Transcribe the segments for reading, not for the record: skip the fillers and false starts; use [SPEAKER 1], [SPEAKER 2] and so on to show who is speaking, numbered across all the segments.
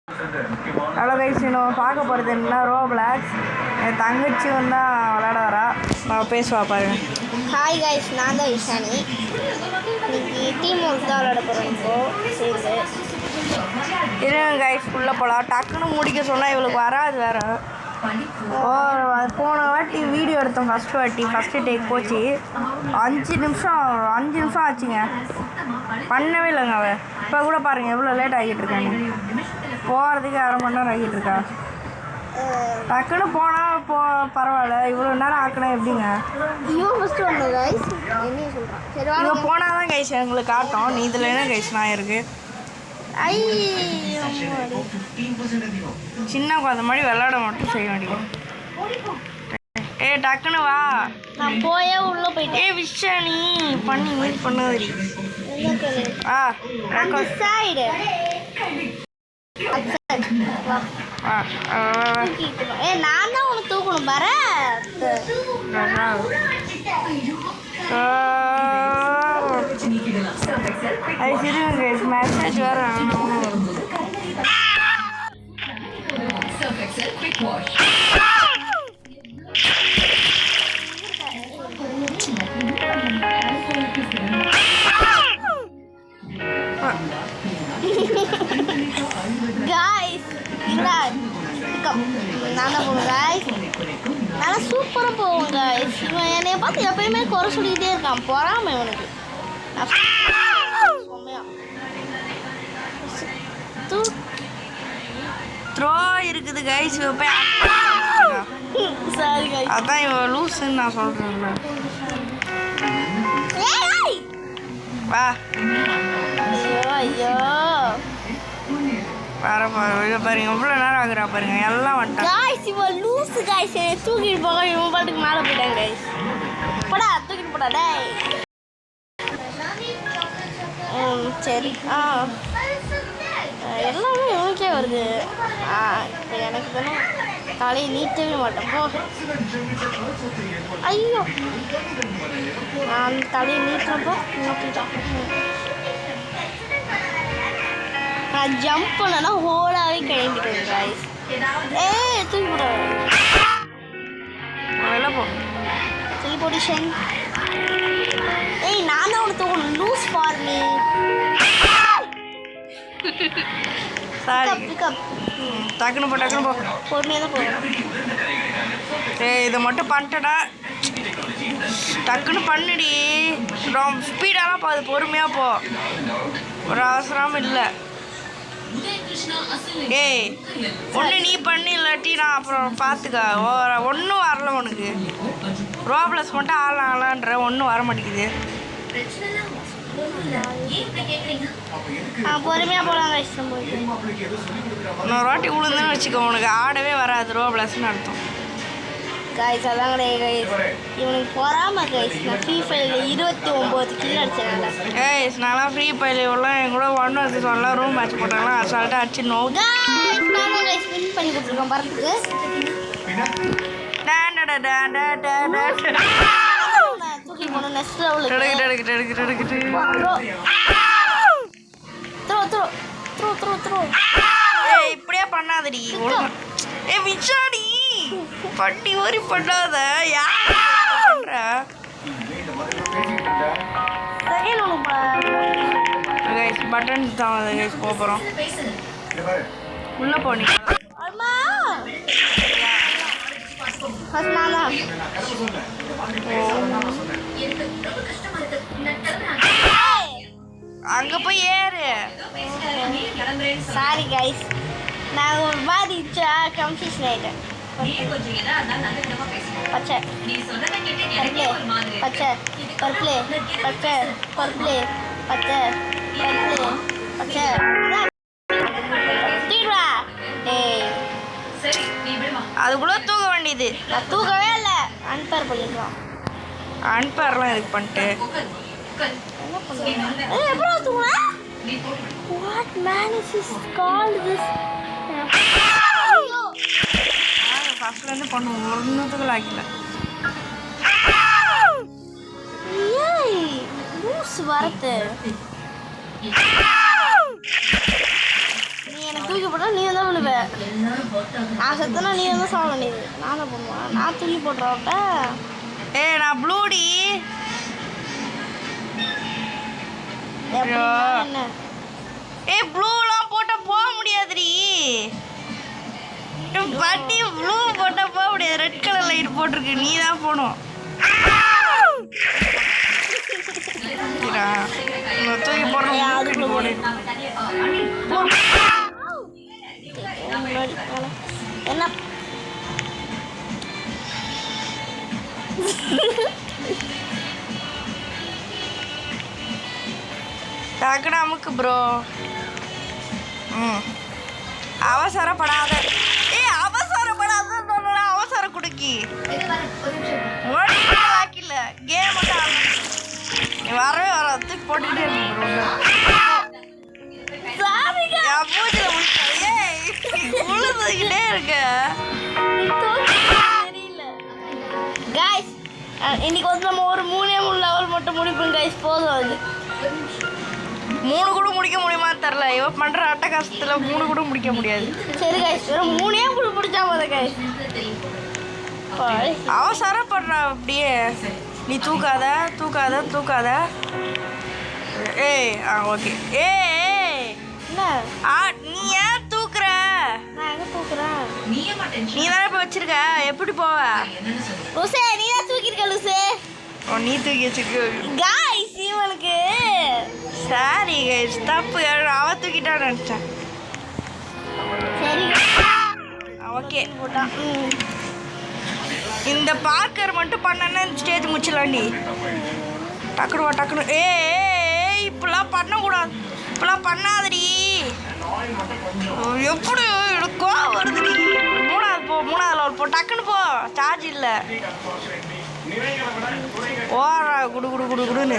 [SPEAKER 1] Hello guys, நம்ம பார்க்க போகிறது என்ன ரோப்ளாக்ஸ். என் தங்கச்சி தான் விளையாட வரா. நான் பேசுவா பாருங்க.
[SPEAKER 2] ஹாய் கைஸ், நான் தான் விஷானி. இன்னைக்கு டீம் ஒர்க் தான் விளையாட போகிறோம். இப்போது சேர்ந்து
[SPEAKER 1] இருங்க கைஸ், உள்ளே போகலாம். டக்குன்னு முடிக்க சொன்னால் இவளுக்கு வராது வேறு. போன வாட்டி வீடியோ எடுத்தோம். ஃபஸ்ட்டு டேக் போச்சு. 5 நிமிஷம் ஆச்சுங்க. பண்ணவே இல்லைங்க அவள். இப்போ கூட பாருங்கள் எவ்வளோ லேட் ஆகிட்டு இருக்காங்க. போகிறதுக்கு 1/2 மணி நேரம் ஆகிட்டு இருக்கா. டக்குன்னு போனால் பரவாயில்ல. இவ்வளோ நேரம் ஆக்கினா எப்படிங்க? இவன் போனால் தான் கைஸ் எங்களுக்கு காட்டும். நீ இதில் என்ன கைஸ் நான் இருக்கு சின்ன குழந்தை மாதிரி விளையாட மட்டும் செய்ய வேண்டியது. டக்குன்னு வா.
[SPEAKER 2] நான் போயே உள்ளே போயிட்டேன்.
[SPEAKER 1] விஷானி பண்ணி மீட் பண்ணாதடி.
[SPEAKER 2] சைடு நான் தான் உனக்கு தூக்கணும் பாரு.
[SPEAKER 1] அது சரிங்க மெசேஜ் வேற.
[SPEAKER 2] நல்லா சூப்பராக போவோம் கைஸ். இவன் என்னைய பார்த்து எப்பயுமே குறை சொல்லிக்கிட்டே இருக்கான். பொறாம இவனுக்கு.
[SPEAKER 1] த்ரோ இருக்குது கைஸ்.
[SPEAKER 2] சாரி கைஸ்,
[SPEAKER 1] அதான் இவன் லூசுன்னு நான் சொல்கிறேன்ல. வா.
[SPEAKER 2] ஐயோ
[SPEAKER 1] பாருங்க எவ்வளோ நேரம் ஆகுறா பாருங்க. எல்லாம் வந்துட்டான்
[SPEAKER 2] கைஸ். இவன் லூசு கைஸ். தூக்கிட்டு போக இவன் பாட்டுக்கு மேலே போயிட்டாங்க கைஸ். போடா, தூக்கிட்டு போடா டேய். சரி. எல்லாமே இவனுக்கே வருது. இப்போ எனக்கு தானே தலையை நீட்டவே மாட்டேன். போ. ஐயோ, நான் தலையை நீட்டுறப்போ நீட்டிட்டான். நான் ஜம்ப் பண்ணனா ஹோலாகவே கிளம்பிட்டு கைஸ். தூக்கி போட
[SPEAKER 1] வெளில போ.
[SPEAKER 2] டெலிபோர்டேஷன். நான் தான் உனக்கு தூக்கணும். Loose for me.
[SPEAKER 1] Sorry.
[SPEAKER 2] Pickup
[SPEAKER 1] டக்குன்னு போ.
[SPEAKER 2] பொறுமையாக தான் போகணும்.
[SPEAKER 1] இதை மட்டும் பண்ணிட்டடா. டக்குன்னு பண்ணுடி. ரொம்ப ஸ்பீடாலாம் போகுது. பொறுமையாக போ. ஒரு அவசரமும் இல்லை. ஒன்று நீ பண்ணி இல்லாட்டி நான் அப்புறம் பார்த்துக்க. ஒன்றும் வரல உனக்கு. ரோப்ளஸ் மட்டும் ஆளான்ற ஒன்றும் வர மாட்டேங்குது.
[SPEAKER 2] பொறுமையாக போகலாம் கைஸ்.
[SPEAKER 1] இன்னொரு வாட்டி விழுந்துன்னு வச்சுக்கோ, உனக்கு ஆடவே வராது. ரோப்ளஸ்ன்னு அர்த்தம்
[SPEAKER 2] கைஸ். அதான் கிடையாது கைஸ். இவனுக்கு போகாம கைஸ். நான் ஃப்ரீ ஃபயரில் 29 கில் அடிச்சேன்.
[SPEAKER 1] கைஸ் நான்லாம் ஃப்ரீ ஃபயர் எல்லாம் என் கூட 1 vs 1 ரூம் மேட்ச் போட்டாங்களா, அசால்ட்டாக அடிச்சு நோவு.
[SPEAKER 2] கைஸ் வின் பண்ணி கொடுத்துருக்கோன் பரத்துக்கு. தூக்கி போன நெக்ஸ்ட்
[SPEAKER 1] இப்படியே பண்ணாதடி. விஷாடி பட்டி ஓரி பண்ணாத. யார் பட்டன் தான் கைஸ் போகிறோம். உள்ளே போனீங்க. அங்கே போய் ஏறு.
[SPEAKER 2] சாரி கைஸ், நான் ஒரு மாதிரி கன்ஃபியூஷன் ஆகிட்டேன். பச்சை பச்சை பர்பிளே பச்சை பர்பிளே பச்சை பர்பிளே பச்சை.
[SPEAKER 1] அதுக்குள்ள தூக்க வேண்டியது.
[SPEAKER 2] நான் தூக்கவே இல்லை. அன்பேர் பண்ணிக்கலாம்.
[SPEAKER 1] அன்பேர்லாம் இதுக்கு பண்ணிட்டு
[SPEAKER 2] எப்போ தூக்குனா? What man is this called this?
[SPEAKER 1] ஃபர்ஸ்ட்லேருந்து பண்ணுவோம். ஒன்றுத்துக்குள்ள ஆக்கல.
[SPEAKER 2] லூஸ் வரத்து. நீ எனக்கு தூக்கி போட்டா நீ தான் விழுவ. நான் செத்தனா நீ தான் சாக வேண்டியது. நான் தான் பண்ணுவேன். நான் தூக்கி போட்டுறவட்ட.
[SPEAKER 1] ஏய் நான் ப்ளூடி.
[SPEAKER 2] என்ன
[SPEAKER 1] ஏய் ப்ளூலாம் போட்டா போக முடியாதுடி. பட்டி ப்ளூ போட்டா போக முடியாது. ரெட் கலர் லைட் போட்டிருக்கு. நீ தான் போகணும். தூக்கி போடுறேன்.
[SPEAKER 2] அதுக்குள்ள போடு. என்ன
[SPEAKER 1] டக்குனு அமுக்கு ப்ரோ. அவசரப்படாத. ஏய் அவசரப்படாத அவசரம் குடுக்கி ஆக்கில கேம் நீ வரவே வர தூக்கி போட்டுக்கிட்டே உழுதுகிட்டே இருக்க.
[SPEAKER 2] கைஸ் இன்னைக்கு வந்து நம்ம ஒரு 3 லெவல் மட்டும் முடிப்போம் கைஸ். போதும் அது
[SPEAKER 1] 3 கூட முடிக்க முடியுமா தெரில. இவ பண்ற அட்டகாசத்துல 3 கூட முடிக்க முடியாது.
[SPEAKER 2] சரி கைஸ் வெறும் 3 பிடிச்சா போதும் கைஸ்.
[SPEAKER 1] அவசரப்படுற அப்படியே. நீ தூக்காத தூக்காத தூக்காத. ஏய் ஓகே. ஏய்
[SPEAKER 2] என்ன
[SPEAKER 1] நீ ஏன் தூக்குற?
[SPEAKER 2] நான் எங்க தூக்குறேன்?
[SPEAKER 1] நீ தானே இப்போ வச்சிருக்க. எப்படி போவ?
[SPEAKER 2] லூசே நீ தான் தூக்கிருக்க லூசே.
[SPEAKER 1] நீ தூக்கி வச்சிருக்க.
[SPEAKER 2] கைஸ் இவனுக்கு
[SPEAKER 1] சாரி கைஸ் தப்பு. அவ தூக்கிட்டான்னு நினச்சேன்.
[SPEAKER 2] சரி
[SPEAKER 1] ஓகே
[SPEAKER 2] போட்டான்.
[SPEAKER 1] இந்த பார்க்கர் மட்டும் பண்ணனா இந்த ஸ்டேஜ் முடிச்சிடலாண்டி. டக்குனு வா டக்குனு. ஏய் இப்பெல்லாம் பண்ணக்கூடாது. இப்பெல்லாம் பண்ணாதடி. எப்படி எனக்கோ வருதுடி. 3வது போ. 3வது லெவல் போ. டக்குன்னு போ. சார்ஜ் இல்லை. ஓரா குடு குடு குடு குடுன்னு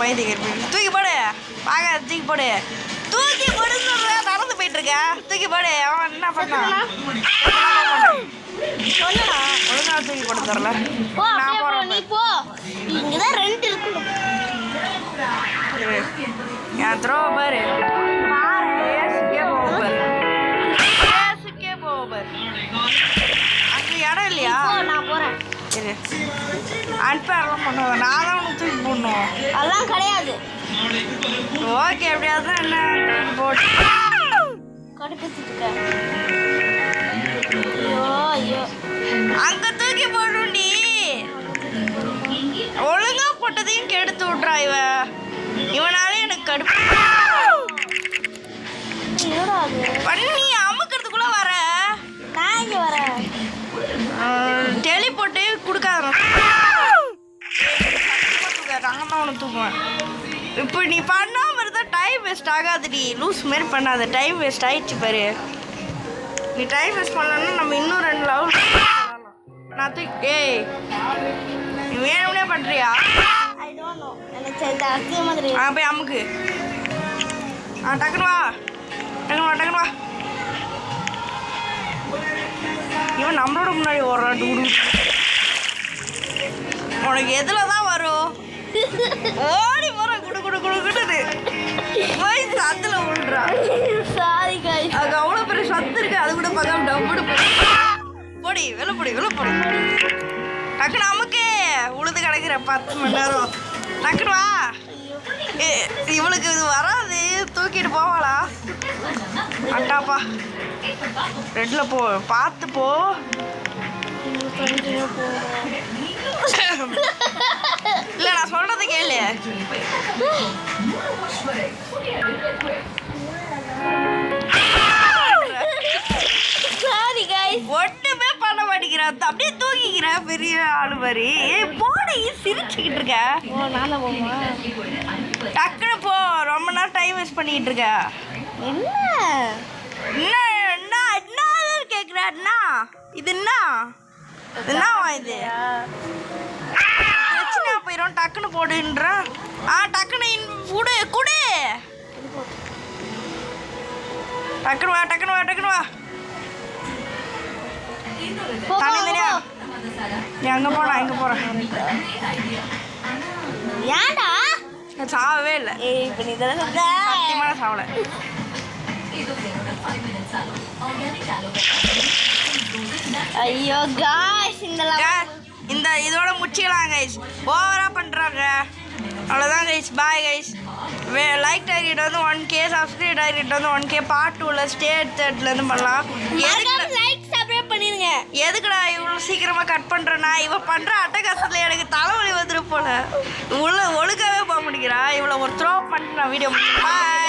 [SPEAKER 1] பயந்துக்கு தூக்கி போடு. பார்க்க தூக்கி போடு. தூக்கி போடுன்னு சொல்ற. நடந்து போயிட்டு இருக்க. தூக்கி போடு. அவன் என்ன பண்ணான்? ஒழுங்கா தூக்கி போட்டு தரல. நான் போறேன்.
[SPEAKER 2] நீ போ. இங்கதான் 2 இருக்கு.
[SPEAKER 1] என் த்ரோ பாரு. அங்கே இடம் இல்லையா?
[SPEAKER 2] நான் போறேன்.
[SPEAKER 1] சரி அன்பேர்லாம் பண்ணுவேன். நான் தான் உனக்கு தூக்கி போடணும்.
[SPEAKER 2] அதெல்லாம் கிடையாது.
[SPEAKER 1] ஓகே எப்படியாவது என்ன தூக்கி போட்டு
[SPEAKER 2] கடுப்பிச்சுட்டு இருக்க. ஐயோ ஐயோ
[SPEAKER 1] அங்க தூக்கி போடுண்டி. ஒழுங்கா போட்டதையும் கெடுத்து விட்றா இவ. இவனாலே எனக்கு கடுப்பு.
[SPEAKER 2] என்னடா அது
[SPEAKER 1] பண்ணி அமுக்கிறதுக்குள்ள வர.
[SPEAKER 2] நான் இங்க வரேன்.
[SPEAKER 1] டெலி போட்டு கொடுக்காத. நாங்கள் தான் உனக்கு தூக்குவேன். இப்போ நீ பண்ணாமல் இருந்தால் டைம் வேஸ்ட் ஆகாதுடி. லூஸ் மாரி பண்ணாத. டைம் வேஸ்ட் ஆயிடுச்சு பாரு. நீ டைம் வேஸ்ட் பண்ணலன்னா நம்ம இன்னும் 2 லெவல் நான் தூக்கி. ஏய் நீ வேணும்னே பண்ணுறியா?
[SPEAKER 2] I don't know. எனக்கு இந்த அசிங்க மாதிரி.
[SPEAKER 1] போய் அமுக்கு. டக்குனு வா டக்குனு வா டக்குனு வா. இவன் நம்மளோட முன்னாடி ஓடுறான். டூடு உனக்கு எதில் தான் வரும்? ஓடி போகிற குடு குடு குடு குடுது போய் சத்துல விழுறான்.
[SPEAKER 2] Sorry guys.
[SPEAKER 1] அது அவ்வளோ பெரிய சத்து இருக்கு. அது கூட பார்க்காம டப்புடு பொடி வெள்ளப்பொடி வெள்ளப்பொடி. டக்குனு அமுக்கு. உழுது கிடக்குற 10 மணி நேரம். டக்குனு வா. இவளுக்கு இது வராது. தூக்கிட்டு போவாளா? அட்டாப்பா ரெட்டில் போ. பார்த்து போ. இல்லை நான் சொல்கிறத கேளு.
[SPEAKER 2] Sorry guys.
[SPEAKER 1] ஒட்டுமே பண்ண மாட்டேங்கிறா. அப்படியே தூக்கிக்கிற பெரிய ஆளு மாதிரி. போடி சிரிச்சுக்கிட்டு இருக்க.
[SPEAKER 2] நான் தான் போமா.
[SPEAKER 1] டக்குனு போ. ரொம்ப நேரம் டைம் வேஸ்ட் பண்ணிக்கிட்டு இருக்க.
[SPEAKER 2] என்ன
[SPEAKER 1] என்ன என்ன கேட்குறா? என்ன இது? என்னவா இது? பிரச்சனை போயிடும். டக்குனு போடுன்ற. டக்குனு குடு குடு. டக்குனு வா டக்குனு வா டக்குனு வா. தனியா நீ அங்கே போனா இங்கே போகிறேன்.
[SPEAKER 2] ஏன்டா
[SPEAKER 1] சாவவே இல்லை.
[SPEAKER 2] இப்போ நீ தானே
[SPEAKER 1] சத்தியமான சாவலை.
[SPEAKER 2] ஐயோ காய்ஸ்
[SPEAKER 1] இந்த இதோட முடிச்சிக்கலாம் கைஸ். ஓவராக பண்ணுறாங்க. அவ்வளோதான் guys. Bye guys. Like target வந்து 1K, சப்ஸ்கிரைப் டார்கெட் வந்து 1K. பார்ட் 2ல் ஸ்டேட் தேர்ட்லேருந்து பண்ணலாம்.
[SPEAKER 2] லைக் சப்ஸ்கிரைப் பண்ணிடுங்க.
[SPEAKER 1] எதுக்குடா இவ்வளோ சீக்கிரமாக கட் பண்ணுறேன்னா இவன் பண்ணுற அட்டகாசத்தில் எனக்கு தலைவலி வந்துடும் போல. ஒழுங்காகவே போக முடிக்கிறா. இவ்வளோ ஒரு த்ரோ பண்ணிட்டு நான் வீடியோ பாய்.